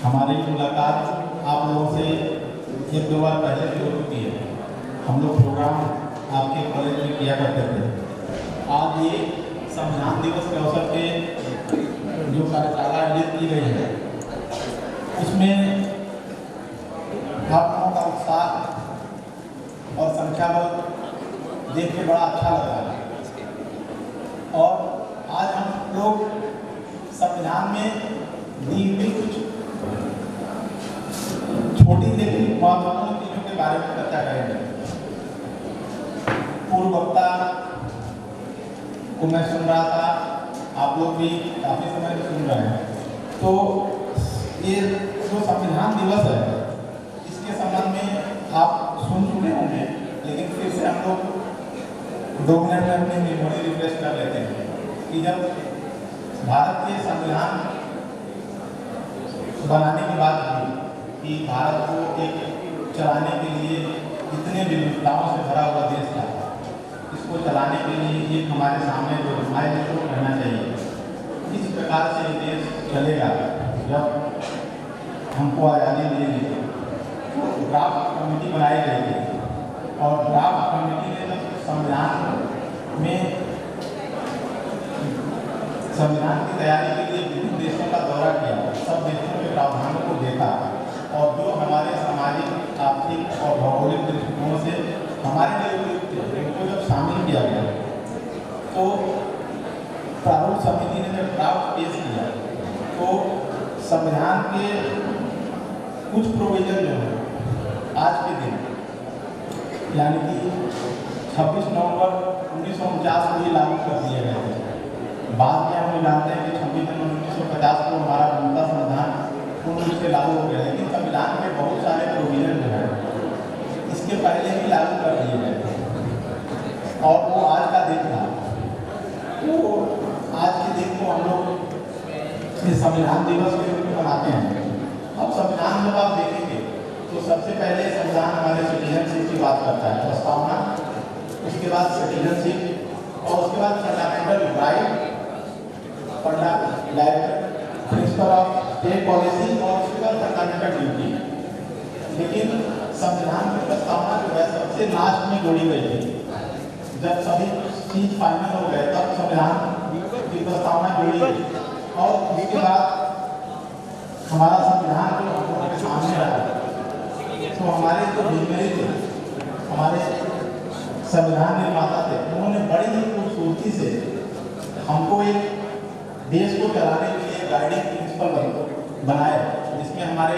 हमारी मुलाकात आप लोगों से एक दो बार पहले भी हो चुकी है। हम लोग प्रोग्राम आपके कॉलेज में किया करते थे। आज ये संविधान दिवस के अवसर पे जो कार्यशाला आयोजित की गई है उसमें आप लोगों का उत्साह और संख्या बल देख के बड़ा अच्छा लग रहा है। और आज हम लोग संविधान में दी हुई कुछ छोटी लेकिन महत्वपूर्ण चीजों के बारे में चर्चा करेंगे। पूर्व वक्ता को मैं सुन रहा था, आप लोग भी काफी समय से सुन रहे हैं। तो ये जो संविधान दिवस है इसके संबंध में आप सुन चुके होंगे, लेकिन फिर से हम लोग 2 मिनट में अपनी मेमोरी रिफ्रेश कर लेते हैं कि जब भारत के संविधान बनाने की बात हुई कि भारत को एक चलाने के लिए इतने विविधताओं से भरा हुआ देश था, इसको चलाने के लिए एक हमारे सामने जो माइलस्टोन रहना चाहिए, किस प्रकार से ये देश चलेगा। जब हमको आज़ादी मिलेगी तो ड्राफ्ट कमेटी बनाई गई थी और ड्राफ्ट कमेटी ने जब संविधान की तैयारी के लिए विभिन्न देशों का दौरा किया, सब देशों के प्रावधानों को देखा और जो हमारे सामाजिक, आर्थिक और भौगोलिक दृष्टिकोण से हमारे लिए उपयुक्त थे उनको जब शामिल किया गया तो प्रारूप समिति ने जब ड्राफ्ट पेश किया तो संविधान के कुछ प्रोविजन जो है आज के दिन यानी कि 26 नवंबर 1949 को ही लागू कर दिए गए थे। बाद में हम जानते हैं कि 26 जनवरी 1950 को हमारा बनता संविधान पूर्ण रूप से लागू हो गया, लेकिन संविधान के बहुत सारे प्रोविजन जो है इसके पहले भी लागू कर दिए गए थे और वो आज का दिन था। तो आज के दिन को हम लोग संविधान दिवस के रूप में मनाते हैं। अब संविधान जब आप देखेंगे तो सबसे पहले संविधान हमारे सिटीजनशिप की बात करता है, प्रस्तावना, उसके बाद सिटीजनशिप और उसके बाद fundamental right, principle of state policy और उसके बाद फंडामेंटल ड्यूटी। लेकिन संविधान की प्रस्तावना जो है सबसे लास्ट में जोड़ी गई थी। जब सभी चीज फाइनल हो गए तब संविधान की प्रस्तावना जोड़ी गई और उसके बाद हमारा संविधान जो हम लोगों के सामने रहा तो हमारे जो विजनरी थे, हमारे संविधान निर्माता थे, उन्होंने बड़ी ही खूबसूरती से हमको एक देश को चलाने के लिए गाइडिंग प्रिंसिपल बनाए, जिसमें हमारे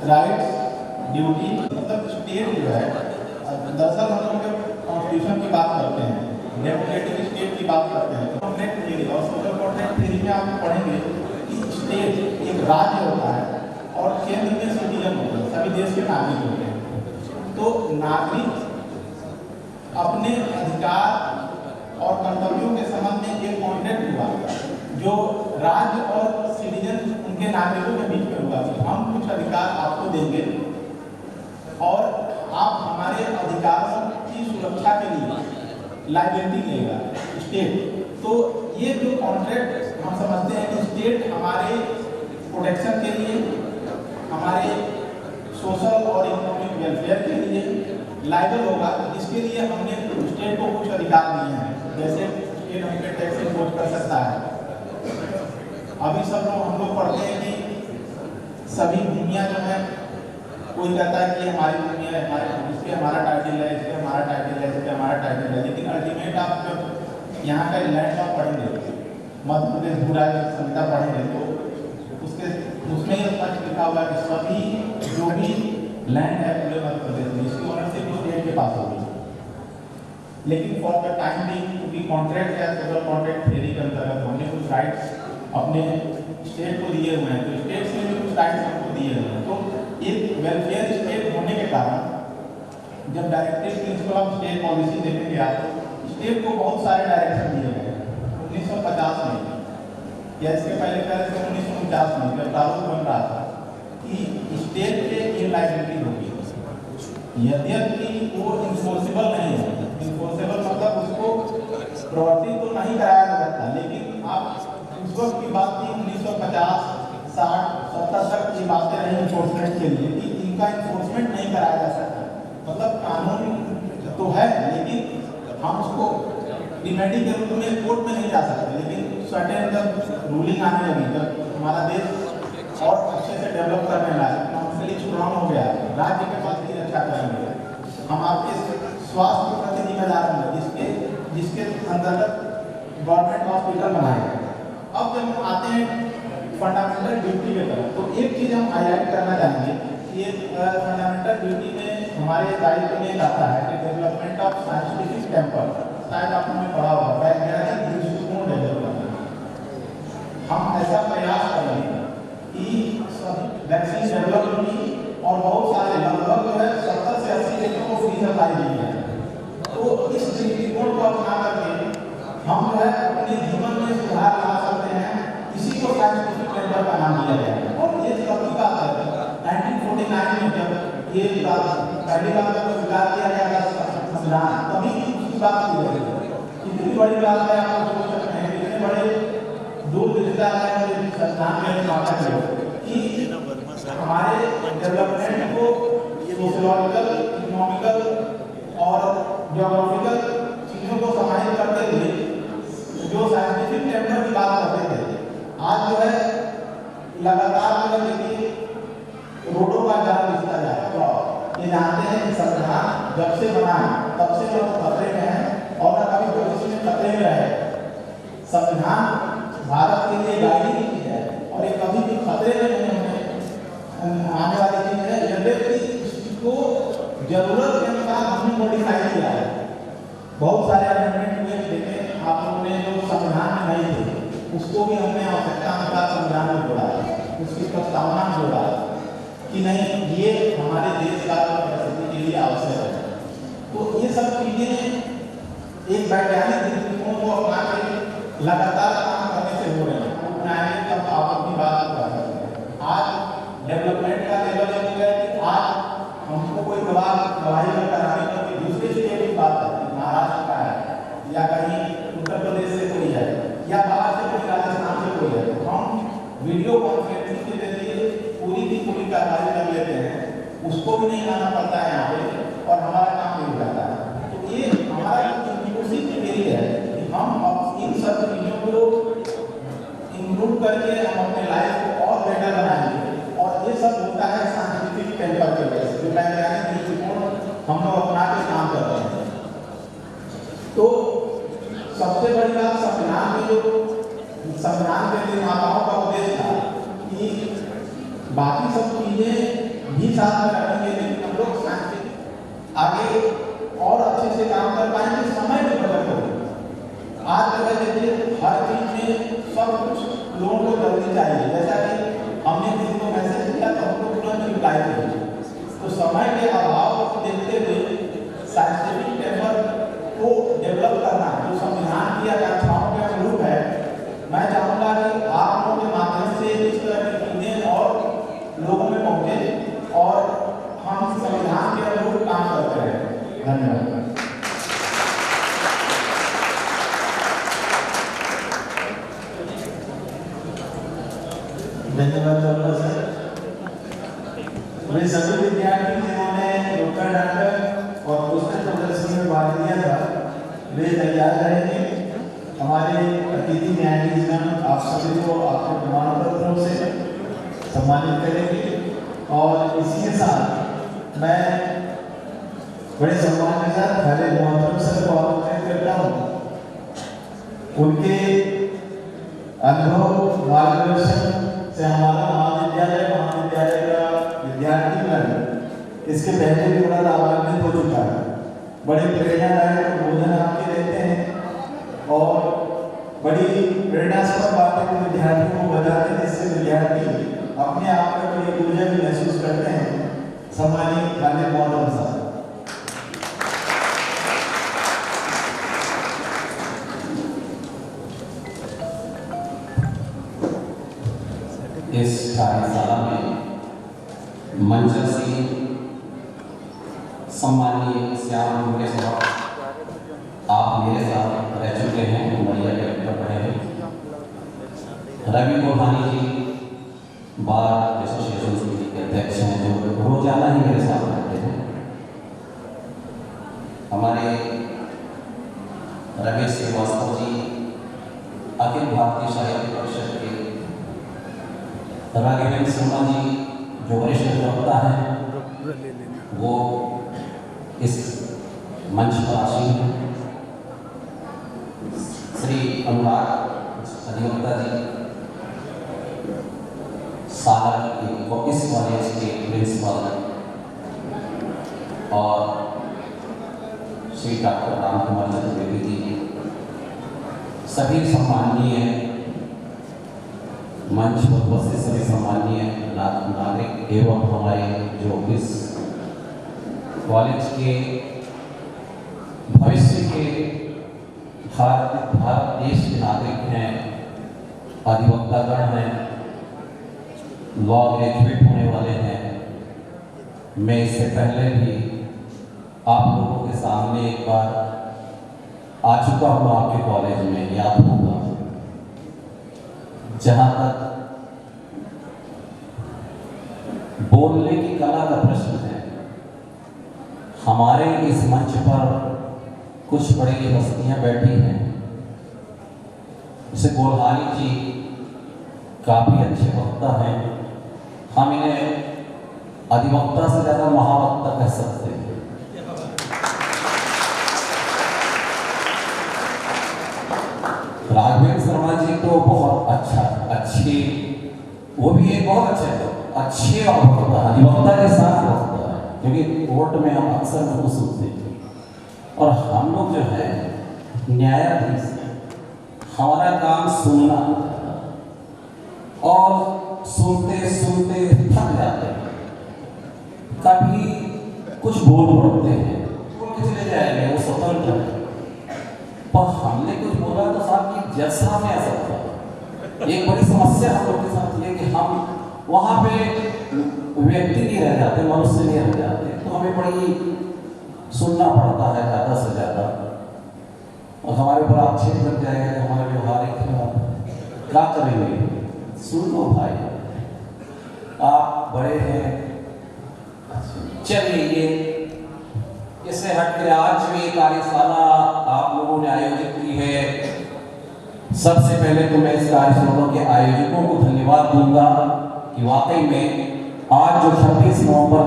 राइट्स, ड्यूटी, मतलब स्टेट जो है, दरअसल हम लोग कॉन्स्टिट्यूशन की बात करते हैं, डेमोक्रेटिक स्टेट की बात करते हैं। कॉन्ट्रैक्ट थ्योरी और सोशल कॉन्ट्रैक्ट थ्योरी में आप पढ़ेंगे कि स्टेट एक राज्य होता है और केंद्र में सिटीजन होते हैं, सभी देश के नागरिक होते हैं। तो नागरिक अपने अधिकार और कर्तव्यों के संबंध में एक कॉन्ट्रैक्ट हुआ जो राज्य और सिटीजन उनके नागरिकों के बीच में हुआ कि हम कुछ अधिकार आपको देंगे और आप हमारे अधिकारों की सुरक्षा के लिए लायबिलिटी लेगा स्टेट। तो ये जो कॉन्ट्रैक्ट हम समझते हैं कि स्टेट हमारे प्रोटेक्शन के लिए, हमारे सोशल और इकोनॉमिक वेलफेयर के लिए लायबल होगा, इसके लिए हमने स्टेट को कुछ अधिकार दिए हैं। जैसे स्टेट हमने टैक्स इम्पोज कर सकता है। अभी सब लोग हम लोग पढ़ते हैं कि सभी भूमियाँ जो है, कोई कहता है कि हमारी भूमि है, इस पर हमारा टाइटल है, इस पर हमारा टाइटल है, इस पर हमारा टाइटल है, लेकिन अल्टीमेट आप जब यहाँ का लैंड आप पढ़ेंगे, मध्य प्रदेश भू राज्य संहिता पढ़ेंगे तो उसमें यह तथ्य लिखा हुआ है कि सभी जो भी लैंड है पूरे मध्य प्रदेश में इसकी ओनरशिप स्टेट के पास होगी। लेकिन फॉर द टाइम बिंग क्योंकि कॉन्ट्रैक्ट है, सोशल कॉन्ट्रैक्ट थ्योरी के अंतर्गत हमने कुछ राइट्स अपने स्टेट को दिए हुए हैं, तो स्टेट से भी कुछ राइट्स हमको दिए हुए हैं। तो एक वेलफेयर स्टेट होने के कारण जब directive principle of state policy देखेंगे आप, स्टेट को बहुत सारे डायरेक्शन दिए गए 1950 में या इसके पहले 1949 में जब प्रारूप बन रहा था कि स्टेट पे इनलायबिलिटी होगी, यद्यपि वो इन्फोर्सेबल नहीं है। इन्फोर्सेबल मतलब उसको प्रवर्तित तो नहीं कराया जा सकता, लेकिन आप उस वक्त की बात थी 1950, 60, एनफोर्समेंट के लिए कि इनका एनफोर्समेंट नहीं कराया जा सकता। मतलब कानून तो है लेकिन हम उसको रिमेडी के रूप में कोर्ट में नहीं जा सकते, लेकिन सर्टेन जब रूलिंग आने लगी, जब हमारा देश और अच्छे से डेवलप करने लगा, इकोनॉमिकली स्ट्रांग हो गया, राज्य के पास की रक्षा करेंगे, हम आपके स्वास्थ्य के प्रति जिम्मेदार होंगे, जिसके अंतर्गत गवर्नमेंट हॉस्पिटल बनाए। अब जब हम आते हैं फंडामेंटल ड्यूटी के तरफ, तो एक चीज़ हम हाईलाइट करना चाहेंगे कि ये फंडामेंटल ड्यूटी में हमारे दायित्व में आता है कि डेवलपमेंट ऑफ साइंटिफिक टेम्पर, शायद आपने पढ़ा होगा, वैज्ञानिक दृष्टिकोण डेवलपमेंट। हम ऐसा प्रयास करेंगे कि वैक्सीन डेवलप होगी और बहुत सारे लगभग जो है 70 से 80 देशों को फ्री सप्लाई दी है। तो इस दृष्टिकोण को अपना करके हम जो है अपने जीवन में सुधार ला सकते हैं। इसी को साइंटिफिक टेम्पर का नाम दिया गया है। और ये कब की बात है, 1949 में जब ये पहली बार जब विकास किया गया था संविधान, तभी उसकी बात की गई। कितनी बड़ी बात है, आप सोच सकते हैं कितने बड़े दूरदर्शिता है संविधान में माना गया कि हमारे डेवलपमेंट को सोशियोलॉजिकल, इकोनॉमिकल और ज्योग्राफिकल चीज़ों को समाहित करते हुए जो साइंटिफिक टेम्पर की बात करते थे, आज जो है लगातार जो देखिए रोडों का जाल बिछता जा रहा है। ये जानते हैं कि संविधान जब से बना है तब से लोग खतरे में हैं और कभी भविष्य में खतरे में रहे। संविधान भारत के लिए गाइडिंग की है और ये कभी भी खतरे में नहीं आने वाली चीज है। यद्यपि इसको जरूरत के अनुसार हमने मॉडिफाई किया है। बहुत सारे अमेंडमेंट हुए, देखें आप लोगों ने जो संविधान में नहीं थे उसको भी हमने आवश्यकता अनुसार संविधान में जोड़ा, उसकी प्रस्तावना में जोड़ा कि नहीं ये हमारे देश का परिस्थिति के लिए आवश्यक है। तो ये सब चीजें एक वैज्ञानिक दृष्टिकोण को अपना के लगातार काम करने से हो रहे हैं। तब आप अपनी बात कर सकते हैं। आज डेवलपमेंट का लेवल हो गया कि आज हमको कोई दवाई कराने का कोई दूसरे स्टेट की बात है, महाराष्ट्र का है या कहीं उत्तर प्रदेश से कोई है या बाहर से कोई राजस्थान से कोई है, तो हम वीडियो कॉन्फ्रेंसिंग के जरिए पूरी की पूरी कार्रवाई कर लेते हैं। उसको भी नहीं आना पड़ता है यहाँ पे और हमारा काम भी हो जाता है। तो ये हमारा कोशिश यही है कि हम इन सब चीज़ों को इंक्लूड करके हम अपने लाइफ को और बेटर बनाएंगे। और ये सब होता है साइंटिफिक टेम्पर के वजह से, जो वैज्ञानिक दृष्टिकोण हम लोग अपना के काम कर रहे हैं। तो सबसे बड़ी बात संविधान में जो संविधान के निर्माताओं का उद्देश्य था कि बाकी सब चीजें भी साथ में रखेंगे, लेकिन हम लोग साइंटिफिक आगे और अच्छे से काम कर पाएंगे, समय में बचत होगी। आज जो है देखिए हर चीज में सब कुछ लोगों को जल्दी चाहिए, जैसा कि हमने किसी को मैसेज किया तो हमको तुरंत रिप्लाई चाहिए। तो समय के अभाव को देखते हुए साइंटिफिक टेम्पर को डेवलप करना जो संविधान की आकांक्षाओं के अनुरूप है, मैं चाहूँगा कि आप लोगों के माध्यम से इस तरह की चीजें और लोगों में पहुँचे और हम संविधान के अनुरूप काम करते रहें। धन्यवाद। धन्यवाद सर। वे सभी विद्यार्थी जिन्होंने नुक्कड़ नाटक और पुस्तक प्रदर्शनी में भाग लिया था, वे तैयार रहेंगे। हमारे अतिथि न्यायाधीश आप सभी को आपके प्रमाण पत्रों से सम्मानित करेंगे। और इसी के साथ मैं बड़े सम्मान के साथ हरे मोहम्मद सर को आमंत्रित करता हूँ। उनके अनुभव मार्गदर्शन से हमारा महाविद्यालय का विद्यार्थी इसके पहले भी बड़ा लाभान्वित हो चुका है। बड़े प्रेरणादायक बोधन आपके रहते हैं और बड़ी प्रेरणास्पद बातें विद्यार्थियों को बताते हैं, जिससे विद्यार्थी अपने आप में बड़ी ऊर्जा भी महसूस करते हैं। सम्मानित खालिद मौलाना साहब। इस कार्यशाला में मंच से सम्मानीय श्याम मुके साहब आप मेरे साथ रह चुके हैं, बढ़िया कर रहे हैं। रवि कोठानी जी बार एसोसिएशन के अध्यक्ष हैं। भारतीय साहित्य परिषद के राघवेंद्र शर्मा जी जो वरिष्ठ अधिवक्ता हैं, वो इस मंच पर आसीन हैं। श्री अनुराग अधिवक्ता जी सागर के इस कॉलेज के प्रिंसिपल और श्री डॉक्टर राम कुमार चतुर्वेदी जी, सभी सम्माननीय मंच पर उपस्थित सभी सम्माननीय नागरिक एवं हमारे जो इस कॉलेज के भविष्य के भारत देश के नागरिक हैं, अधिवक्तागण हैं, लॉ ग्रेजुएट होने वाले हैं। मैं इससे पहले भी आप लोगों के सामने एक बार आ चुका हूँ आपके कॉलेज में, याद होगा। जहाँ तक बोलने की कला का प्रश्न है, हमारे इस मंच पर कुछ बड़ी हस्तियां बैठी हैं। जैसे गोल्हारी जी काफी अच्छे वक्ता हैं, हम इन्हें अधिवक्ता से ज्यादा महावक्ता कह सकते हैं। राघवेंद्र शर्मा जी तो बहुत अच्छे, वो भी एक बहुत अच्छे अधिवक्ता के साथ वक्ता है, क्योंकि कोर्ट में हम अक्सर उनको सुनते हैं। और हम लोग जो है न्यायाधीश, हमारा काम सुनना, और सुनते सुनते थक जाते हैं। कभी कुछ बोल पड़ते हैं, बोल के चले जाएंगे, वो स्वतंत्र है। पर हमने कुछ बोला तो साहब की जज साहब ने ऐसा बोला। एक बड़ी समस्या हम लोग के साथ ये कि हम वहाँ पे व्यक्ति नहीं रह जाते, मनुष्य नहीं रह जाते, तो हमें बड़ी सुनना पड़ता है ज़्यादा से ज़्यादा। और हमारे ऊपर आक्षेप लग जाएगा कि हमारे व्यवहारिक क्या करेंगे। सुन लो भाई, आप बड़े हैं। चलिए, इससे हट के आज भी कार्यशाला आप लोगों ने आयोजित की है। सबसे पहले तो मैं इस कार्यशाला के आयोजकों को धन्यवाद दूंगा कि वाकई में आज जो 26 नवंबर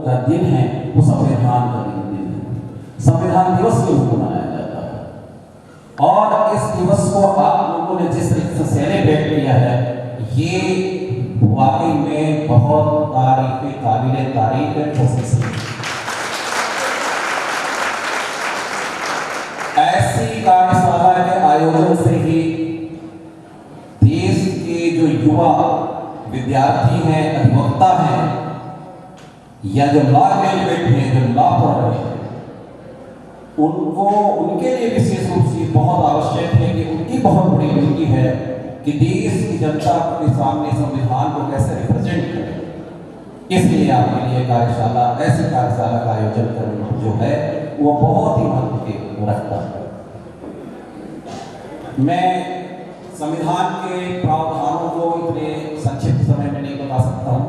का दिन है वो संविधान का दिन है, संविधान दिवस के रूप में मनाया जाता है। और इस दिवस को आप लोगों ने जिस तरीके से सेलिब्रेट किया है, ये वाकई में बहुत काबिले तारीफ है। ऐसी कार्यशाला के आयोजन से ही देश के जो युवा विद्यार्थी हैं, अधिवक्ता हैं, या जो लॉ ग्रेजुएट हैं, जो लॉ पढ़ रहे हैं, उनको उनके लिए विशेष रूप से बहुत आवश्यक है कि उनकी बहुत बड़ी ड्यूटी है कि देश की जनता के सामने संविधान को कैसे रिप्रेजेंट करें। इसलिए आपके लिए कार्यशाला, ऐसी कार्यशाला का आयोजन करना जो है वो बहुत ही महत्व रखता है। मैं संविधान के प्रावधानों को इतने संक्षिप्त समय में नहीं बता सकता हूँ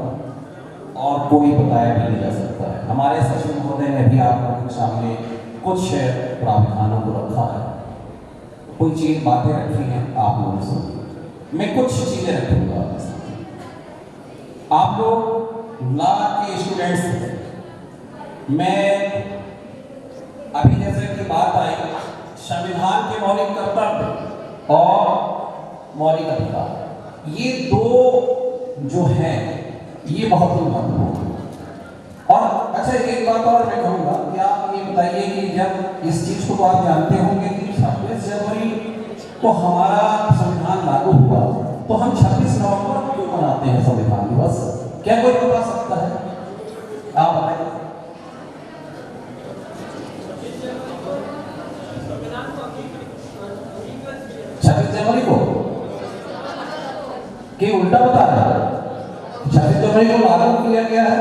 और कोई बताया भी नहीं जा सकता है। हमारे सचिव महोदय ने भी आप लोगों के सामने कुछ प्रावधानों को रखा है, कोई चीज बातें रखी हैं आप लोगों से, मैं कुछ चीजें रखूंगा। आप लोग लॉ के स्टूडेंट्स हैं। मैं अभी जैसे कि बात आई संविधान के मौलिक कर्तव्य और मौलिक अधिकार, ये दो जो है ये बहुत ही महत्वपूर्ण है। और अच्छा, एक बात और मैं कहूँगा कि आप ये बताइए कि जब इस चीज को आप जानते होंगे कि 26 जनवरी को हमारा संविधान लागू हुआ, तो हम 26 नवंबर क्यों मनाते हैं संविधान दिवस? क्या कोई बता सकता है? आप बताइए। 26 जनवरी को कि उल्टा बता रहा है? 26 जनवरी को लागू किया गया है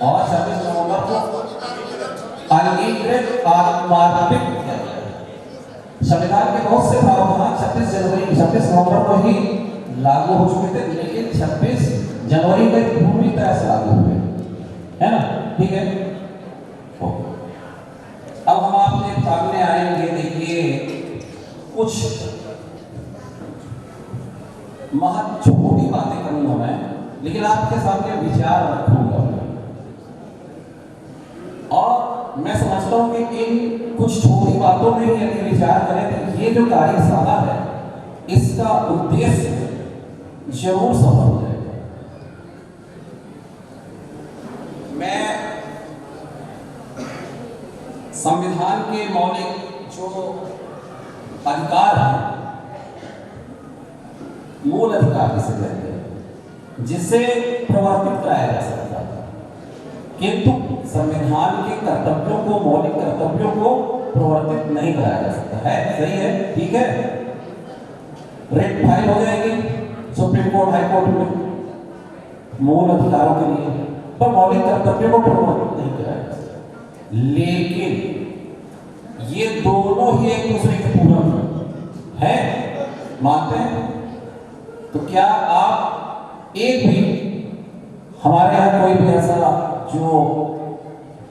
और 26 नवंबर को अंगीकृत आत्मार्पित किया गया है। संविधान के बहुत से प्रावधान 26 नवंबर को ही लागू हो चुके थे, लेकिन 26 जनवरी को पूरी तरह से लागू हुए, है ना? ठीक है। अब हम आपके सामने आएंगे। देखिए, कुछ भी बातें करूंगा मैं, लेकिन आपके सामने विचार रखूंगा। और मैं समझता हूं कि इन कुछ छोटी बातों में ही यदि विचार करें तो ये जो कार्यशाला है इसका उद्देश्य जरूर सफल हो जाएगा। मैं संविधान के मौलिक जो अधिकार हैं, मूल अधिकार जिसे कहते हैं, जिसे प्रवर्तित कराया जा सकता है, किंतु संविधान के कर्तव्यों को, मौलिक कर्तव्यों को प्रवर्तित नहीं कराया जा सकता है। सही है, ठीक है। रेट फाइल हो जाएगी सुप्रीम कोर्ट, हाई कोर्ट में मूल अधिकारों के लिए, पर मौलिक कर्तव्यों को प्रवर्तित नहीं कराया जा सकता। लेकिन ये दोनों ही एक दूसरे के पूरक हैं, मानते हैं। तो क्या आप एक भी, हमारे यहाँ कोई भी ऐसा जो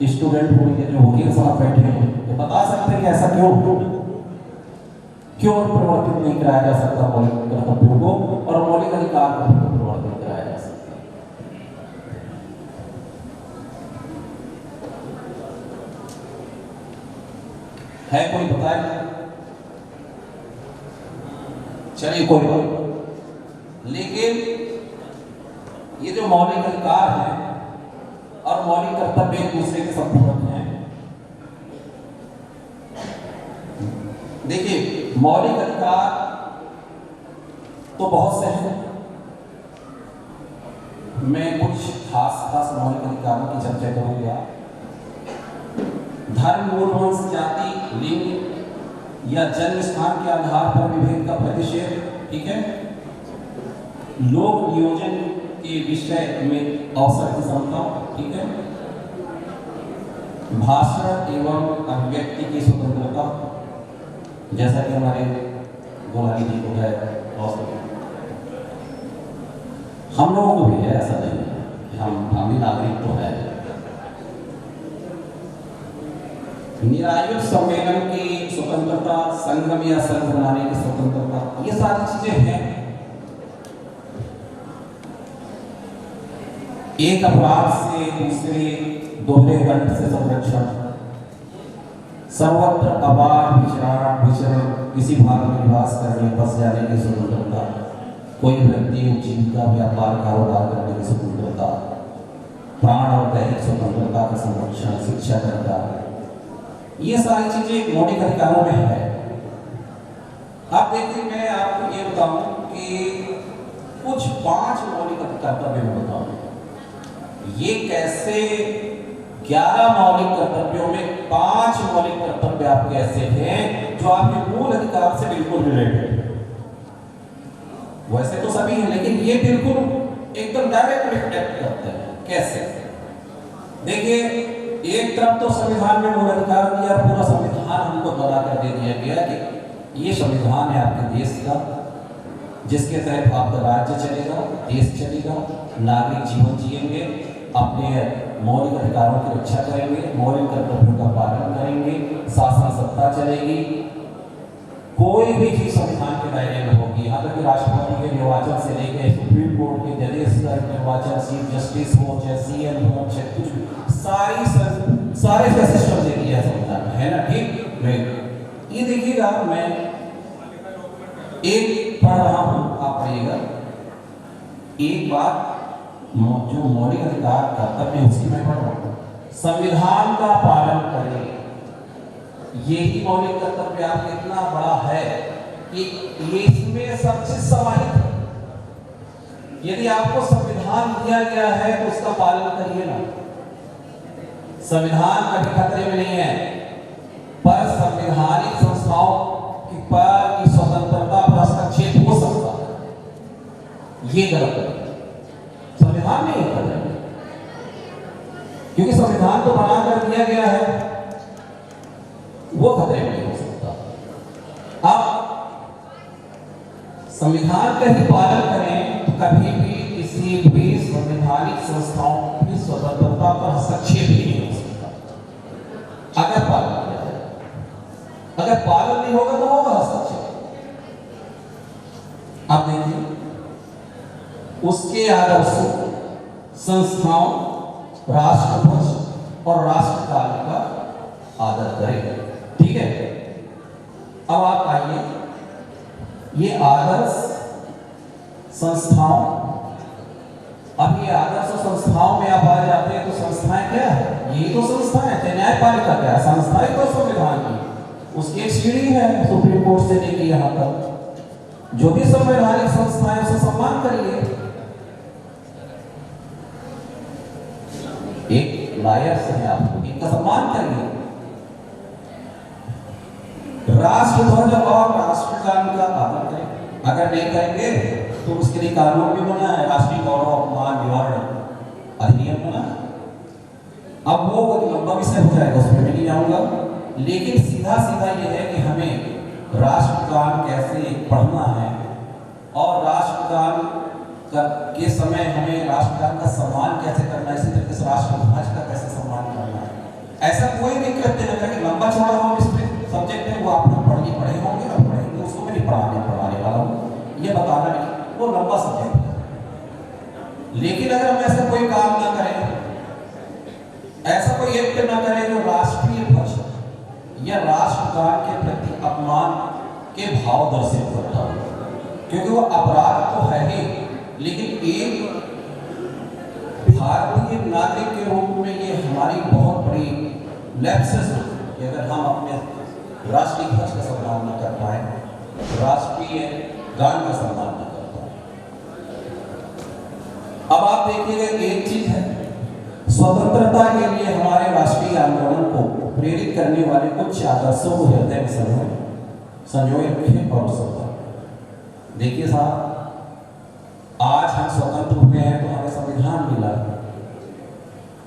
स्टूडेंट हो या जो वकील साहब बैठे हैं तो बता सकते हैं कि ऐसा क्यों प्रवर्तित नहीं कराया जा सकता मौलिक कर्तव्यों को और मौलिक अधिकार को प्रवर्तित कराया जा सकता है? कोई बताए? चलिए कोई बात। लेकिन ये जो मौलिक अधिकार है और मौलिक कर्तव्य एक दूसरे के संपूरक हैं। देखिए, मौलिक अधिकार तो बहुत से हैं। मैं कुछ खास मौलिक अधिकारों की चर्चा करूंगा। धर्म, मूल वंश, जाति, लिंग या जन्म स्थान के आधार पर विभेद का प्रतिषेध, ठीक है। लोक नियोजन के विषय में अवसर की समता, ठीक है। भाषण एवं अभिव्यक्ति की स्वतंत्रता, जैसा कि हमारे गोलानी जी को है, हम लोगों को भी है, ऐसा नहीं है, हम भी नागरिक तो है। निरायुक्त सम्मेलन की स्वतंत्रता, संगम या संघ बनाने की स्वतंत्रता, ये सारी चीजें हैं। एक अपराध से दूसरे दोहरे दंड से संरक्षण, सर्वत्र आवास, विचरण, किसी भाग में निवास करने, बस जाने की स्वतंत्रता, कोई व्यक्ति उपजीविका, व्यापार, कारोबार करने की स्वतंत्रता, प्राण और दैहिक स्वतंत्रता का संरक्षण, शिक्षा का अधिकार, ये सारी चीजें मौलिक अधिकारों में है। अब देखिए, मैं आपको ये बताऊं कि कुछ 5 मौलिक कर्तव्य में बताऊं ये कैसे 11 मौलिक कर्तव्यों में 5 मौलिक कर्तव्य आपके ऐसे हैं जो आपके मूल अधिकार से बिल्कुल रिलेटेड है। वैसे तो सभी हैं, लेकिन ये बिल्कुल एकदम डायरेक्ट रिफ्लेक्ट करते हैं। कैसे? देखिए, एक तरफ तो संविधान में मूल अधिकार दिया, पूरा संविधान हमको बना कर दे दिया गया कि ये संविधान है आपके देश का, जिसके तहत आपका राज्य चलेगा, देश चलेगा, नागरिक जीवन जिएंगे, अपने मौलिक अधिकारों की रक्षा करेंगे, मौलिक कर्तव्यों का पालन करेंगे, शासन सत्ता चलेगी, कोई भी चीज संविधान के दायरे में होगी। यहाँ तक कि राष्ट्रपति के निर्वाचन से लेकर सुप्रीम कोर्ट के जजेस का निर्वाचन, चीफ जस्टिस हो, चाहे सीएम हो, चाहे कुछ भी, सारे सिस्टम दे दिया संविधान में, है ना? ठीक। ये देखिएगा, मैं एक पढ़ रहा हूं, आप पढ़िएगा। एक बात जो मौलिक अधिकार कर्तव्य है उसकी मैं पढ़ रहा हूं। संविधान का पालन करें, यही मौलिक कर्तव्य आपका इतना बड़ा है कि ये इसमें सब चीज समाहित है। यदि आपको संविधान दिया गया है तो उसका पालन करिए ना। संविधान कभी खतरे में नहीं है, पर संवैधानिक संस्थाओं की स्वतंत्रता पर हस्तक्षेप हो सकता है, ये गलत है। संविधान नहीं खतरे में, क्योंकि संविधान तो बना कर दिया गया है, वो खतरे में नहीं हो सकता। अब संविधान का ही पालन करें तो कभी भी किसी भी संवैधानिक संस्थाओं की स्वतंत्रता पर हस्तक्षेप ही नहीं हो सकता। अगर पालन किया जाए, अगर पालन नहीं होगा तो होगा हस्तक्षेप। अब देखिए, उसके आदर्शों, संस्थाओं, राष्ट्रध्वज और राष्ट्रकाल का आदर करें। ठीक है, अब आप आइए, ये आदर्श संस्थाओं, अब ये आदर्श संस्थाओं में आप आ जाते हैं तो संस्थाएं क्या है? यही तो संस्थाएं है। न्यायपालिका क्या है? संस्थाएं तो संविधान की, उसकी एक सीढ़ी है सुप्रीम कोर्ट से लेके यहाँ तक। जो भी संवैधानिक संस्थाएं उसे सम्मान करिए। एक लायर्स है आपको, इनका सम्मान करिए। राष्ट्रध्वज और राष्ट्रगान का आदर करें। अगर नहीं करेंगे तो उसके लिए कानून भी बना है, राष्ट्रीय गौरव अपमान निवारण अधिनियम बना है। अब वो लंबा विषय हो जाएगा, उसमें मैं नहीं जाऊंगा, लेकिन सीधा सीधा ये है कि हमें राष्ट्रगान कैसे पढ़ना है और राष्ट्रगान के समय हमें राष्ट्रगान का सम्मान कैसे करना है, इसी तरीके से राष्ट्रध्वज का कैसे सम्मान करना है। ऐसा कोई भी कृत्य न करें, लंबा चौड़ा हो सब्जेक्ट है, वो आप लोग पढ़े होंगे और पढ़ेंगे, उसको मैं नहीं पढ़ाने वाला हूँ, ये बताना नहीं, वो लंबा सब्जेक्ट है। लेकिन अगर हम ऐसा कोई काम ना करें, ऐसा कोई एक्ट ना करें जो राष्ट्रीय ध्वज या राष्ट्रगान के प्रति अपमान के भाव दर्शित करता हो, क्योंकि वो अपराध तो है ही, लेकिन एक भारतीय नागरिक के रूप में ये हमारी बहुत बड़ी लैप्सेस है अगर हम अपने राष्ट्रीय ध्वज का सम्मान न कर पाए, राष्ट्रीय गान का सम्मान न कर पाए। अब आप देखिएगा, एक चीज है, स्वतंत्रता के लिए हमारे राष्ट्रीय आंदोलन को प्रेरित करने वाले कुछ आदर्शों को हृदय में संजोए रखें और उसका देखिए साहब, आज हम स्वतंत्र हुए हैं तो हमें संविधान मिला।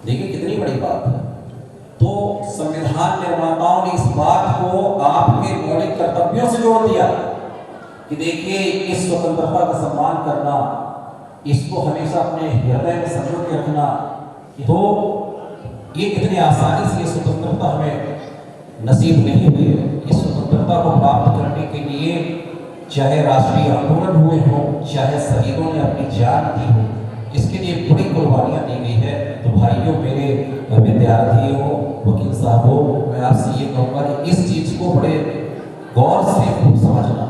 देखिए कितनी बड़ी बात है। तो संविधान निर्माताओं ने इस बात को आपके मौलिक कर्तव्यों से जोड़ दिया कि देखिए इस स्वतंत्रता का सम्मान करना, इसको हमेशा अपने हृदय में संजो के रखना। तो ये कितनी आसानी से ये स्वतंत्रता हमें नसीब नहीं हुई है। इस स्वतंत्रता को प्राप्त करने के लिए चाहे राष्ट्रीय आंदोलन हुए हों, चाहे शहीदों ने अपनी जान दी हो, इसके लिए बड़ी कुर्बानियां दी गई है। तो भाइयों, मेरे विद्यार्थियों, वकील साहबों, मैं आपसे ये कहूँगा कि इस चीज को बड़े गौर से समझना,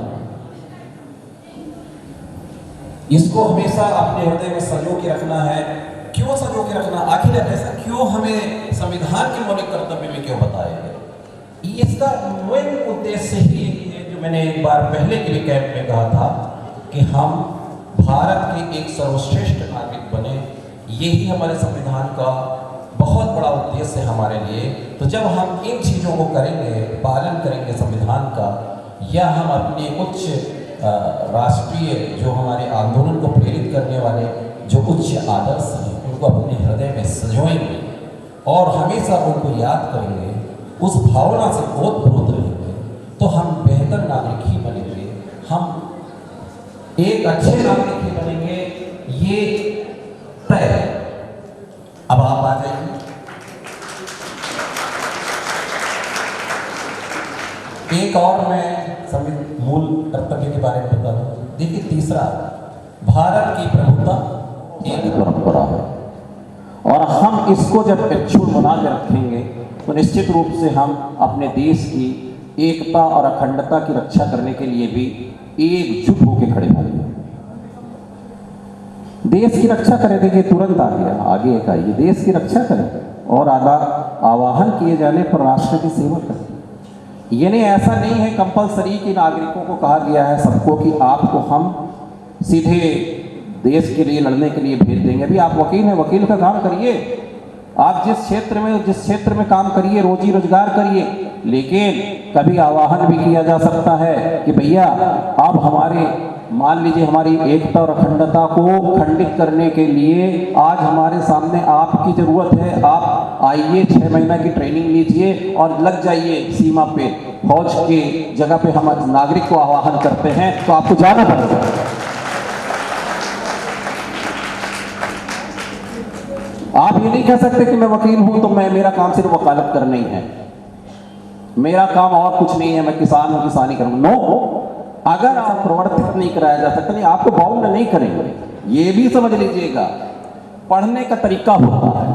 इसको हमेशा अपने हृदय में संजो के रखना है। क्यों संजो के रखना? आखिर ऐसा क्यों हमें संविधान के मौलिक कर्तव्य में क्यों बताया गया? इसका मेन उद्देश्य ही है जो मैंने एक बार पहले के लिए कैंप में कहा था कि हम भारत के एक सर्वश्रेष्ठ नागरिक बने। यही हमारे संविधान का बहुत बड़ा उद्देश्य है हमारे लिए। तो जब हम इन चीज़ों को करेंगे, पालन करेंगे संविधान का, या हम अपने उच्च राष्ट्रीय जो हमारे आंदोलन को प्रेरित करने वाले जो उच्च आदर्श हैं उनको अपने हृदय में सजोएंगे और हमेशा उनको याद करेंगे, उस भावना से ओतप्रोत रहेंगे, तो हम बेहतर नागरिक ही बनेंगे, हम एक अच्छे नागरिक ही बनेंगे, ये तय है। अब आप आ जाइए। एक और मैं मूल कर्तव्य के बारे में बता दूं। देखिए, तीसरा, भारत की प्रभुता एक परंपरा है और हम इसको जब एक्चुअल बना के रखेंगे तो निश्चित रूप से हम अपने देश की एकता और अखंडता की रक्षा करने के लिए भी एकजुट होकर खड़े होंगे। देश की रक्षा करें। देखिए, तुरंत आ गया आगे एक आइए, देश की रक्षा करें और आवाहन किए जाने पर राष्ट्र की सेवा करें। ये नहीं, ऐसा नहीं है कंपलसरी कि नागरिकों को कहा गया है सबको कि आपको हम सीधे देश के लिए लड़ने के लिए भेज देंगे। अभी आप वकील हैं, वकील का काम करिए, आप जिस क्षेत्र में काम करिए, रोजी रोजगार करिए, लेकिन कभी आवाहन भी किया जा सकता है कि भैया आप हमारे, मान लीजिए हमारी एकता और अखंडता को खंडित करने के लिए आज हमारे सामने आपकी जरूरत है, आप आइए 6 महीना की ट्रेनिंग लीजिए और लग जाइए सीमा पे, फौज की जगह पे हम नागरिक को आह्वान करते हैं तो आपको जाना पड़ेगा। आप ये नहीं कह सकते कि मैं वकील हूं तो मेरा काम सिर्फ वकालत करना ही है, मेरा काम और कुछ नहीं है, मैं किसान हूं, किसानी करूंगा। नो, अगर आप प्रवर्तित नहीं कराया जा सकता, नहीं आपको बाउंड नहीं करेंगे, ये भी समझ लीजिएगा। पढ़ने का तरीका होता है,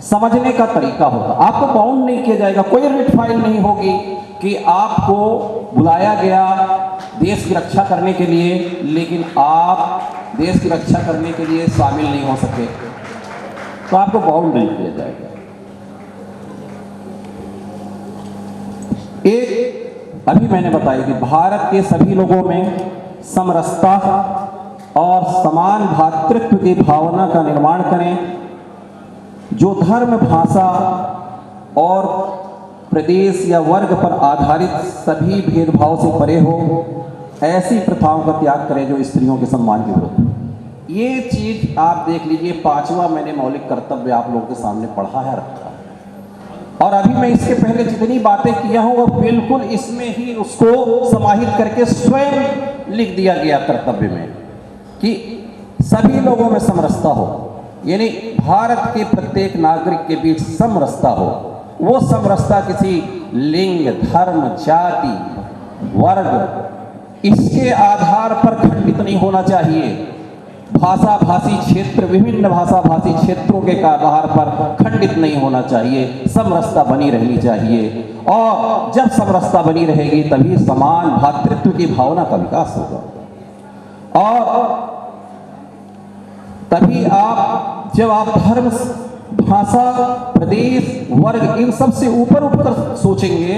समझने का तरीका होता है, आपको बाउंड नहीं किया जाएगा। कोई रिट फाइल नहीं होगी कि आपको बुलाया गया देश की रक्षा करने के लिए, लेकिन आप देश की रक्षा करने के लिए शामिल नहीं हो सके, तो आपको बाउंड नहीं किया जाएगा। एक अभी मैंने बताया कि भारत के सभी लोगों में समरसता और समान भ्रातृत्व की भावना का निर्माण करें, जो धर्म, भाषा और प्रदेश या वर्ग पर आधारित सभी भेदभाव से परे हो, ऐसी प्रथाओं का त्याग करें जो स्त्रियों के सम्मान की विरुद्ध। ये चीज आप देख लीजिए, 5वां मैंने मौलिक कर्तव्य आप लोगों के सामने पढ़ा है, रखा है। और अभी मैं इसके पहले जितनी बातें किया हूं वो बिल्कुल इसमें ही उसको समाहित करके स्वयं लिख दिया गया कर्तव्य में, कि सभी लोगों में समरसता हो, यानी भारत के प्रत्येक नागरिक के बीच समरसता हो। वो समरसता किसी लिंग, धर्म, जाति, वर्ग इसके आधार पर खंडित नहीं होना चाहिए। भाषा भाषी क्षेत्र, विभिन्न भाषा भाषी क्षेत्रों के आधार पर खंडित नहीं होना चाहिए, समरसता बनी रहनी चाहिए। और जब समरसता बनी रहेगी तभी समान भ्रातृत्व की भावना का विकास होगा, और तभी आप, जब आप धर्म, भाषा, प्रदेश, वर्ग इन सब से ऊपर उठकर सोचेंगे,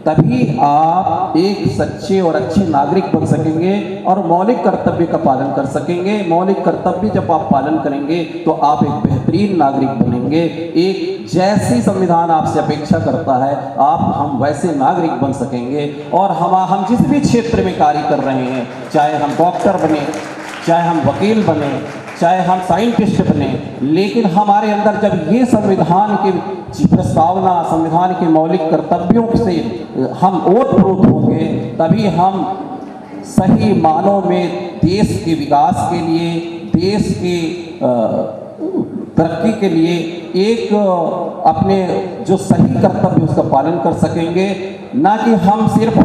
तभी आप एक सच्चे और अच्छे नागरिक बन सकेंगे और मौलिक कर्तव्य का पालन कर सकेंगे। मौलिक कर्तव्य जब आप पालन करेंगे तो आप एक बेहतरीन नागरिक बनेंगे। एक जैसी संविधान आपसे अपेक्षा करता है, हम वैसे नागरिक बन सकेंगे। और हम जिस भी क्षेत्र में कार्य कर रहे हैं, चाहे हम डॉक्टर बने, चाहे हम वकील बने, चाहे हम साइंटिस्ट बने, लेकिन हमारे अंदर जब ये संविधान की प्रस्तावना, संविधान के मौलिक कर्तव्यों से हम ओतप्रोत होंगे, तभी हम सही मानों में देश के विकास के लिए, देश की तरक्की के लिए एक अपने जो सही कर्तव्य उसका पालन कर सकेंगे। ना कि हम सिर्फ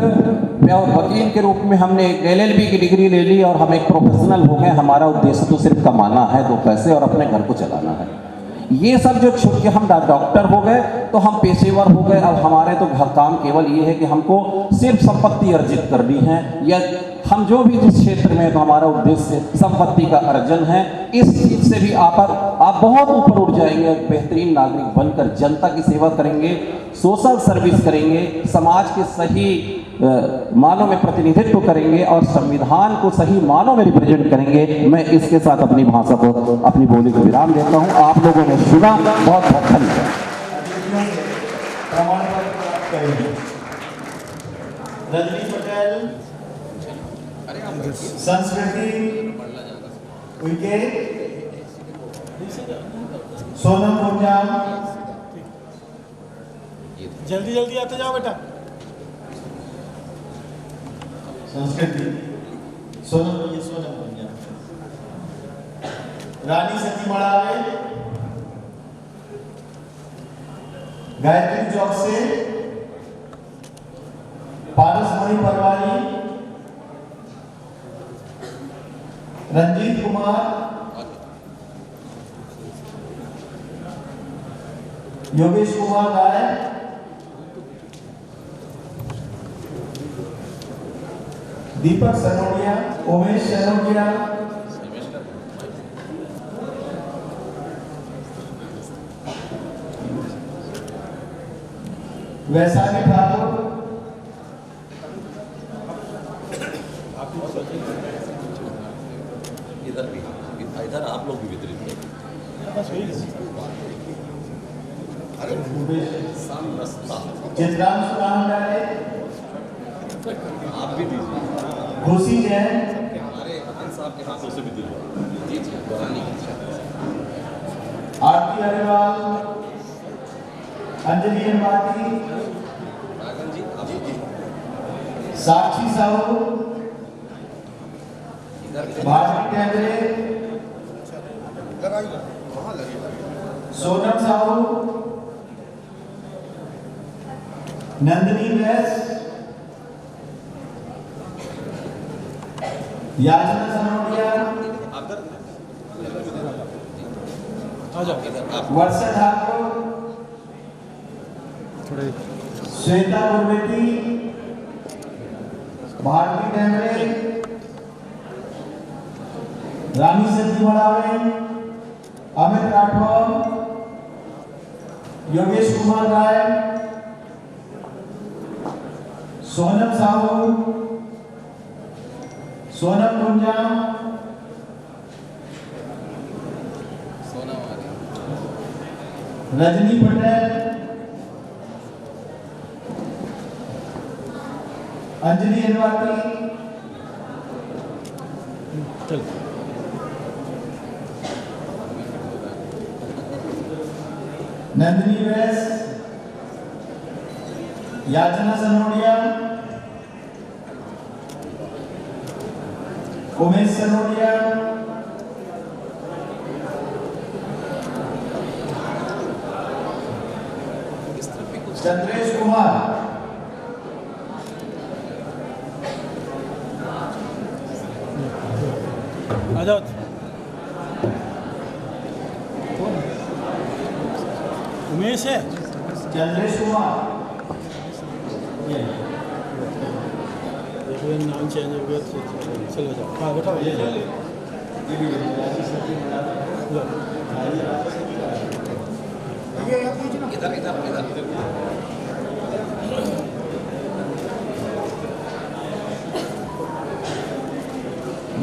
वकील के रूप में हमने एक LLB की डिग्री ले ली और हम एक प्रोफेशनल हो गए, हमारा उद्देश्य तो सिर्फ कमाना है 2 पैसे और अपने घर को चलाना है। ये सब जो छूट के हम डॉक्टर हो गए तो हम पेशेवर हो गए। अब हमारे तो काम केवल ये है कि हमको सिर्फ संपत्ति अर्जित करनी है, या हम जो भी जिस क्षेत्र में, तो हमारा उद्देश्य संपत्ति का अर्जन है। इस चीज से भी आप बहुत ऊपर उठ जाएंगे, बेहतरीन नागरिक बनकर जनता की सेवा करेंगे, सोशल सर्विस करेंगे, समाज के सही मानों में प्रतिनिधित्व करेंगे और संविधान को सही मानों में रिप्रेजेंट करेंगे। मैं इसके साथ अपनी भाषा को, अपनी बोली को विराम देता हूँ। आप लोगों ने सुना, बहुत बहुत धन्यवाद। प्रमाण पत्र प्राप्त करेंगे रजनी पटेल, संस्कृति उइके, सोनम गुंजाम। जल्दी जल्दी आते जाओ बेटा। संस्कृति सोनम गुंजाम। रानी सती मड़ावे, गायत्री चौक से पारस मणि परवारी, रंजीत कुमार, योगेश कुमार राय, दीपक सनोडिया, उमेश सनोडिया, वैशाली ठाकुर, इधर आप लोग भी वितरित करें। चित्रांशु रामडाले, आप भी दीजिए। खुशी जैन, हमारे साहब के हाथों से भी दीजिए। आरती अग्रवाल, अंजलि अंबाती, साक्षी साहू, भारती टेंगरे, सोनम साहू, नंदिनी वैस, याचना सनोडिया, आ जाओ वर्षा ठाकुर, थोड़े श्वेता उर्वेदी, भारती टेमरे, रानी सजी मड़ावे, अमित राठौर, योगेश कुमार राय, सोनम साहू, सोनम गुंजा, रजनी पटेल, अंजलि अनवाती, चल नंदिनी वैस, याचना सनोडिया, उमेश सनोडिया, चंद्रेश कुमार, आ जाओ उमेश है चंद्रेश कुमार, एक बार नाम चेंज हो गया तो चलो जाओ हाँ बैठो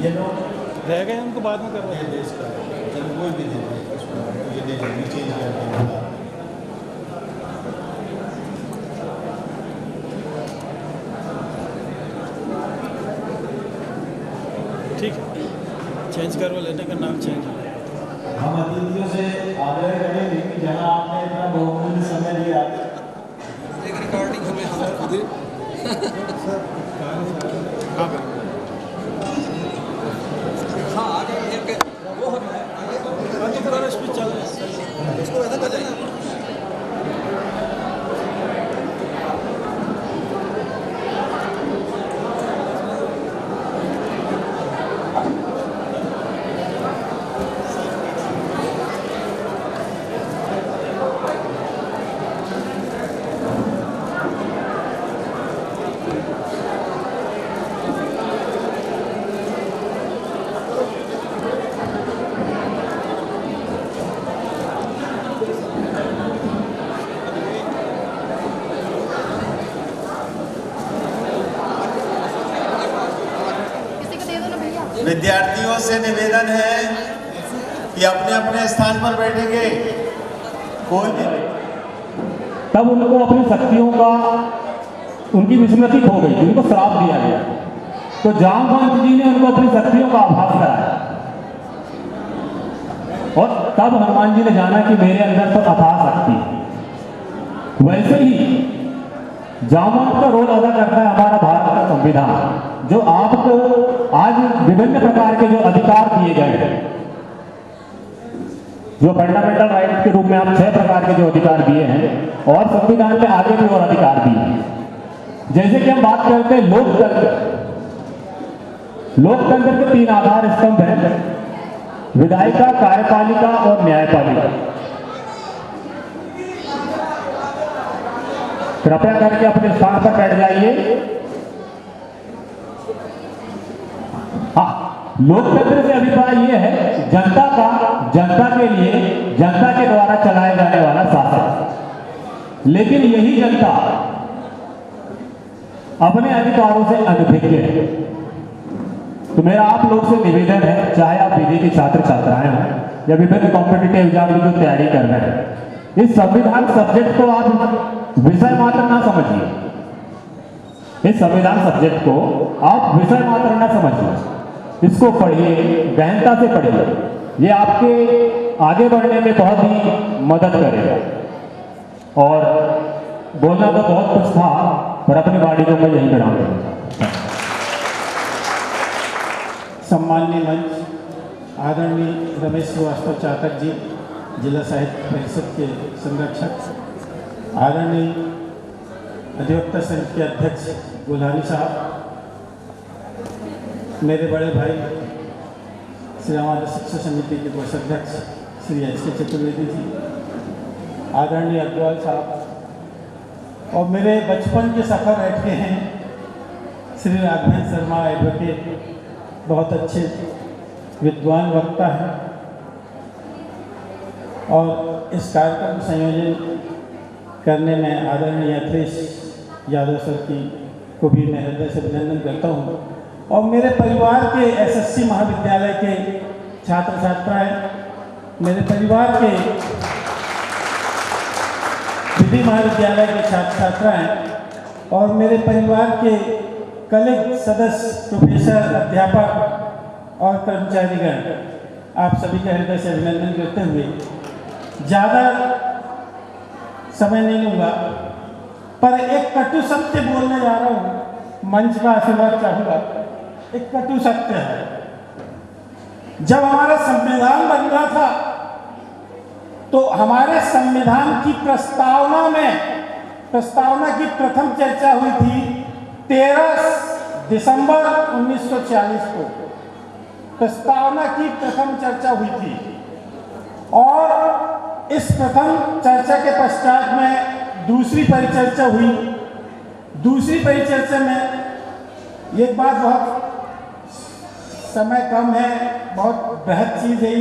ये लोग रह गए उनको बाद में करवा देश का चलो कोई भी दे दे उसको, ये दे दे चेंज करके ठीक है चेंज करवा लेने का नाम चेंज है हम अतिथियों से आग्रह करेंगे कि जहां आपने इतना बहुमूल्य समय दिया, रिकॉर्डिंग हमें हम खुद ही हाँ आगे एक वो हो रहा है बाकी पूरा स्पीच चल रहा है उसको ऐसा कर देना विद्यार्थियों से निवेदन है कि अपने अपने स्थान पर बैठेंगे, कोई भी तब उनको अपनी शक्तियों का उनकी विस्मृति खो गई, उनको श्राप दिया गया। तो जामवंत जी ने उनको अपनी शक्तियों का आभास कराया और तब हनुमान जी ने जाना कि मेरे अंदर तो अथाह शक्ति है। वैसे ही जामवंत का रोल अदा करता है हमारा भारत का संविधान, जो आपको आज विभिन्न प्रकार के जो अधिकार दिए गए हैं, जो फंडामेंटल राइट के रूप में आप 6 प्रकार के जो अधिकार दिए हैं और संविधान में आगे भी और अधिकार दिए हैं। जैसे कि हम बात करते हैं लोकतंत्र, लोकतंत्र के 3 आधार स्तंभ हैं, विधायिका, कार्यपालिका और न्यायपालिका। कृपया करके अपने स्थान पर बैठ जाइए। हाँ, लोकतंत्र से अभिप्राय यह है जनता का, जनता के लिए, जनता के द्वारा चलाए जाने वाला शासन। लेकिन यही जनता अपने अधिकारों से अनभिज्ञ है। तो मेरा आप लोग से निवेदन है, चाहे आप विधि के छात्र छात्राएं हों या विभिन्न कॉम्पिटिटिव एग्जाम की जो तैयारी कर रहे हैं, इस संविधान सब्जेक्ट को आप विषय मात्र ना समझिए। इस संविधान सब्जेक्ट को आप विषय मात्र ना समझिए, इसको पढ़िए, गहनता से पढ़िए। ये आपके आगे बढ़ने में बहुत ही मदद करेगा। और बोलना तो बहुत कुछ था, पर अपनी वाणी को मैं यहीं विराम दूंगा। सम्माननीय मंच आदरणीय रमेश श्रीवास्तव चातक जी, जिला साहित्य परिषद के संरक्षक, आदरणीय अधिवक्ता संघ के अध्यक्ष गुलानी साहब, मेरे बड़े भाई श्री हमारे शिक्षा समिति के कोषाध्यक्ष श्री एच के चतुर्वेदी जी, आदरणीय अग्रवाल साहब और मेरे बचपन के सफ़र बैठे हैं श्री राघवेंद्र शर्मा एडवोकेट, बहुत अच्छे विद्वान वक्ता हैं और इस कार्यक्रम का संयोजन करने में आदरणीय अखिलेश यादव सर की को भी मैं हृदय से अभिनंदन करता हूँ और मेरे परिवार के एसएससी महाविद्यालय के छात्र छात्राएं, मेरे परिवार के विधि महाविद्यालय के छात्र छात्राएं और मेरे परिवार के कलीग सदस्य, प्रोफेसर, अध्यापक और कर्मचारीगण, आप सभी का हृदय से अभिनंदन करते हुए ज़्यादा समय नहीं लूँगा, पर एक कटु सत्य बोलने जा रहा हूँ, मंच का आशीर्वाद चाहूँगा। एक कटु सत्य है, जब हमारा संविधान बन रहा था तो हमारे संविधान की प्रस्तावना की प्रथम चर्चा हुई थी 13 दिसंबर 1940 को। प्रस्तावना की प्रथम चर्चा हुई थी और इस प्रथम चर्चा के पश्चात में दूसरी परिचर्चा हुई। दूसरी परिचर्चा में एक बात, बहुत समय कम है, बहुत बृहद चीज़ है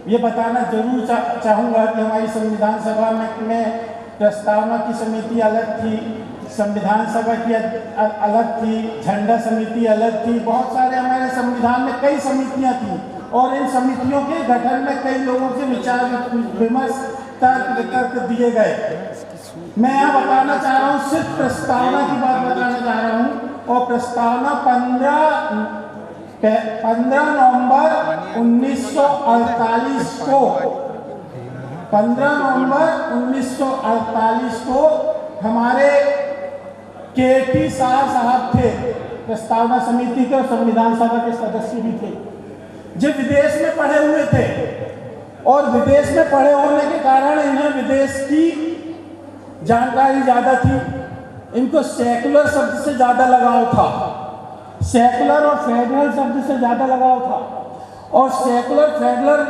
ये बताना जरूर चाहूँगा कि हमारी संविधान सभा में प्रस्तावना की समिति अलग थी, संविधान सभा की अलग थी, झंडा समिति अलग थी, बहुत सारे हमारे संविधान में कई समितियां थी और इन समितियों के गठन में कई लोगों से विचार विमर्श तर्क वितर्क दिए गए। मैं यहाँ बताना चाह रहा हूँ, सिर्फ प्रस्तावना की बात बताना चाह रहा हूँ और प्रस्तावना 15 नवंबर 1948 को 15 नवंबर 1948 को हमारे केटी शाह साहब थे, प्रस्तावना समिति के और संविधान सभा के सदस्य भी थे, जो विदेश में पढ़े हुए थे और विदेश में पढ़े होने के कारण इन्हें विदेश की जानकारी ज़्यादा थी। इनको सेकुलर शब्द से ज़्यादा लगाव था, सेकुलर और फेडरल शब्द से ज़्यादा लगाव था और सेकुलर फेडरल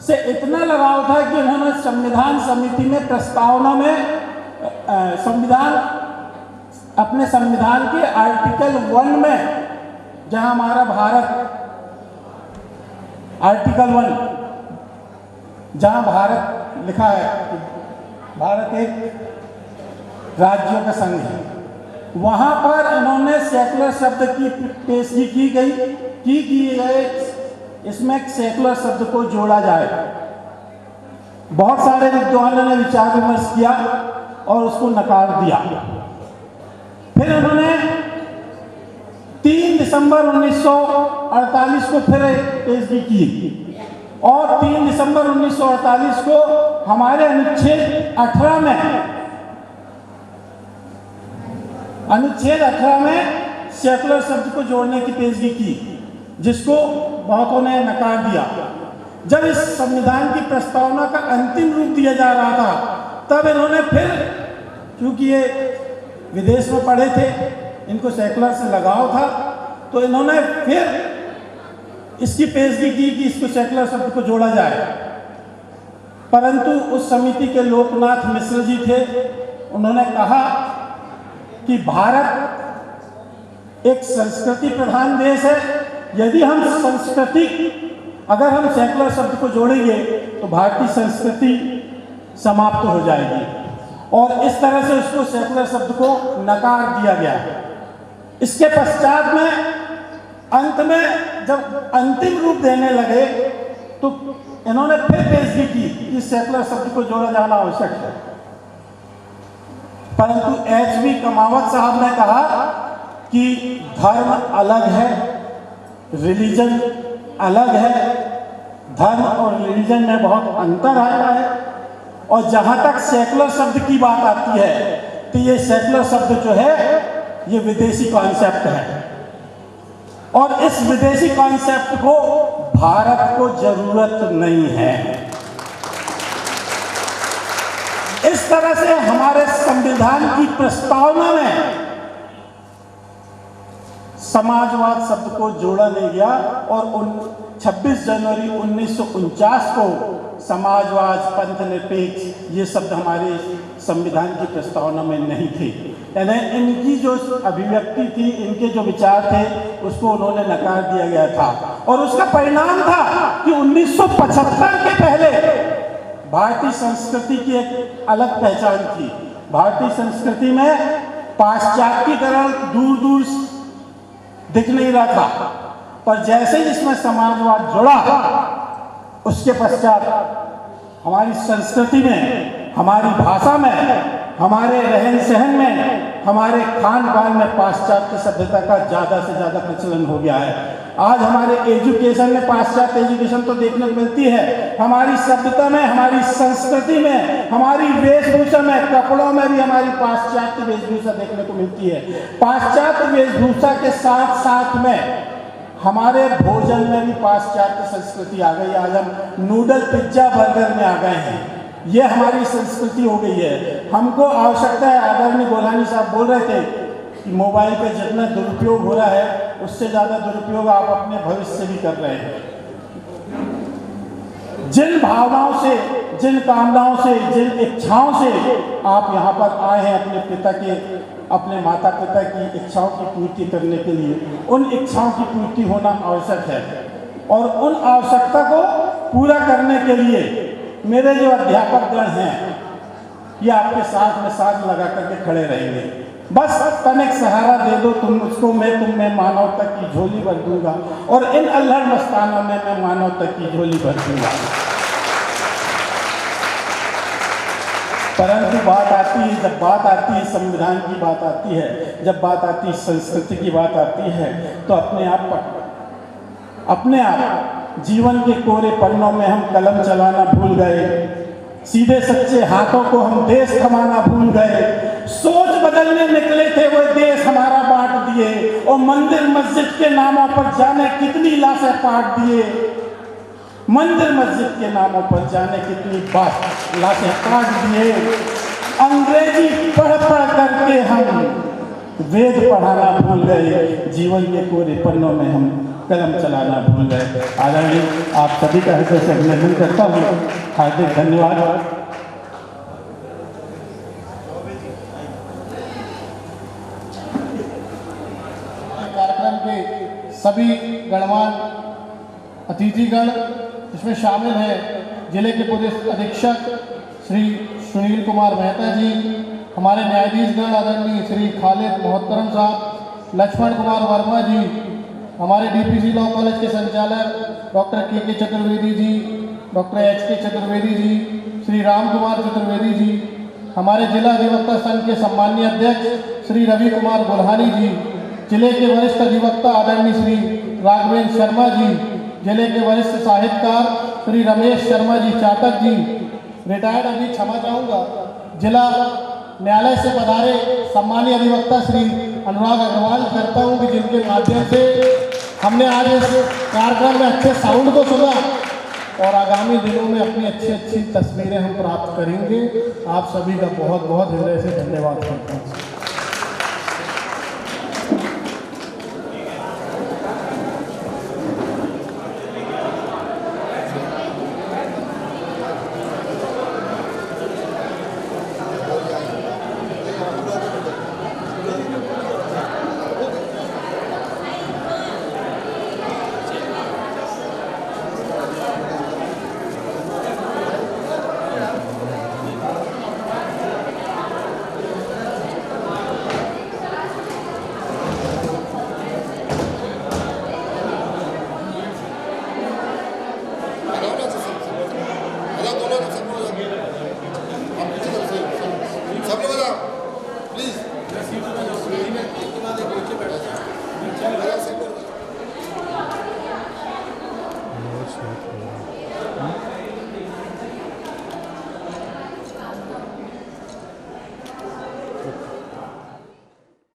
से इतना लगाव था कि उन्होंने संविधान समिति में प्रस्तावना में अपने संविधान के आर्टिकल 1 में, जहां हमारा भारत आर्टिकल 1 जहां भारत लिखा है, भारत एक राज्यों का संघ है, वहां पर इन्होंने सेकुलर शब्द की पेशगी की गई, इसमें सेकुलर शब्द को जोड़ा जाए। बहुत सारे विद्वानों ने विचार विमर्श किया और उसको नकार दिया। फिर उन्होंने 3 दिसंबर 1948 को फिर पेशगी की और 3 दिसंबर 1948 को हमारे अनुच्छेद 18 में सेकुलर शब्द को जोड़ने की पेशगी की, जिसको बहुतों ने नकार दिया। जब इस संविधान की प्रस्तावना का अंतिम रूप दिया जा रहा था, तब इन्होंने फिर, क्योंकि ये विदेश में पढ़े थे, इनको सेकुलर से लगाव था, तो इन्होंने फिर इसकी पेशगी की कि इसको सेकुलर शब्द को जोड़ा जाए। परंतु उस समिति के लोकनाथ मिश्र जी थे, उन्होंने कहा कि भारत एक संस्कृति प्रधान देश है, यदि हम अगर हम सेकुलर शब्द को जोड़ेंगे तो भारतीय संस्कृति समाप्त हो जाएगी और इस तरह से उसको सेकुलर शब्द को नकार दिया गया। इसके पश्चात में अंत में जब अंतिम रूप देने लगे तो इन्होंने फिर पेशगी की कि सेकुलर शब्द को जोड़ा जाना आवश्यक है। परंतु एच.वी. कमावत साहब ने कहा कि धर्म अलग है, रिलीजन अलग है, धर्म और रिलीजन में बहुत अंतर आया है और जहाँ तक सेकुलर शब्द की बात आती है तो ये सेकुलर शब्द जो है ये विदेशी कॉन्सेप्ट है और इस विदेशी कॉन्सेप्ट को भारत को जरूरत नहीं है। इस तरह से हमारे संविधान की प्रस्तावना में समाजवाद शब्द को जोड़ा नहीं गया और 26 जनवरी 1949 को समाजवाद, पंथ निरपेक्ष ये शब्द हमारे संविधान की प्रस्तावना में नहीं थे। यानी इनकी जो अभिव्यक्ति थी, इनके जो विचार थे, उसको उन्होंने नकार दिया गया था। और उसका परिणाम था कि 1975 के पहले भारतीय संस्कृति की एक अलग पहचान थी। भारतीय संस्कृति में पाश्चात्यकरण दूर दूर दिख नहीं रहा था, पर जैसे ही इसमें समाजवाद जुड़ा, उसके पश्चात हमारी संस्कृति में, हमारी भाषा में, हमारे रहन सहन में, हमारे खान पान में पाश्चात्य सभ्यता का ज़्यादा से ज़्यादा प्रचलन हो गया है। आज हमारे एजुकेशन में पाश्चात्य एजुकेशन तो देखने को मिलती है, हमारी सभ्यता में, हमारी संस्कृति में, हमारी वेशभूषा में, कपड़ों में भी हमारी पाश्चात्य वेशभूषा देखने को मिलती है। पाश्चात्य वेशभूषा के साथ साथ में हमारे भोजन में भी पाश्चात्य संस्कृति आ गई। आज हम नूडल, पिज्जा, बर्गर में आ गए हैं। ये हमारी संस्कृति हो गई है। हमको आवश्यकता है, आदरणीय गोल्हानी साहब बोल रहे थे कि मोबाइल का जितना दुरुपयोग हो रहा है, उससे ज़्यादा दुरुपयोग आप अपने भविष्य से भी कर रहे हैं। जिन भावनाओं से, जिन कामनाओं से, जिन इच्छाओं से आप यहाँ पर आए हैं अपने माता पिता की इच्छाओं की पूर्ति करने के लिए, उन इच्छाओं की पूर्ति होना आवश्यक है। और उन आवश्यकता को पूरा करने के लिए मेरे जो अध्यापक गण हैं, ये आपके साथ में साथ लगा करके खड़े रहेंगे। बस तनिक सहारा दे दो तुम मुझको, मैं तुम में मानवता की झोली भर दूंगा और इन अल्हड़ मस्तानों में मैं मानवता की झोली भर दूंगा। परंतु बात आती है, जब बात आती है संविधान की बात आती है, जब बात आती है संस्कृति की बात आती है, तो अपने आप जीवन के कोरे पन्नों में हम कलम चलाना भूल गए, सीधे सच्चे हाथों को हम देश थमाना भूल गए। सोच बदलने निकले थे वो देश हमारा बांट दिए, और मंदिर मस्जिद के नामों पर जाने कितनी लाशें काट दिए। मंदिर मस्जिद के नामों पर जाने कितनी बात लाशें काट दिए। अंग्रेजी पढ़ करके हम वेद पढ़ाना भूल गए, जीवन के कोरे पन्नों में हम कलम चलाना भूल गए। आदरणीय आप सभी का हृदय से अभिनंदन करता हूँ, हार्दिक धन्यवाद। कार्यक्रम के सभी गणमान्य अतिथिगण, इसमें शामिल हैं जिले के पुलिस अधीक्षक श्री सुनील कुमार मेहता जी, हमारे न्यायाधीशगण आदरणीय श्री खालिद मोहतरम साहब, लक्ष्मण कुमार वर्मा जी, हमारे डीपीसी लॉ कॉलेज के संचालक डॉक्टर के चतुर्वेदी जी, डॉक्टर HK चतुर्वेदी जी, श्री राम कुमार चतुर्वेदी जी, हमारे जिला अधिवक्ता संघ के सम्मानीय अध्यक्ष श्री रवि कुमार गोल्हानी जी, जिले के वरिष्ठ अधिवक्ता आदरणीय श्री राघवेंद्र शर्मा जी, जिले के वरिष्ठ साहित्यकार श्री रमेश शर्मा जी चाटक जी, रिटायर्ड अभी क्षमा चाहूँगा, जिला न्यायालय से पधारे सम्मानीय अधिवक्ता श्री अनुराग अग्रवाल करता हूँ कि जिनके माध्यम से हमने आज इस कार्यक्रम में अच्छे साउंड को सुना और आगामी दिनों में अपनी अच्छी तस्वीरें हम प्राप्त करेंगे। आप सभी का बहुत बहुत हृदय से धन्यवाद करता हूँ।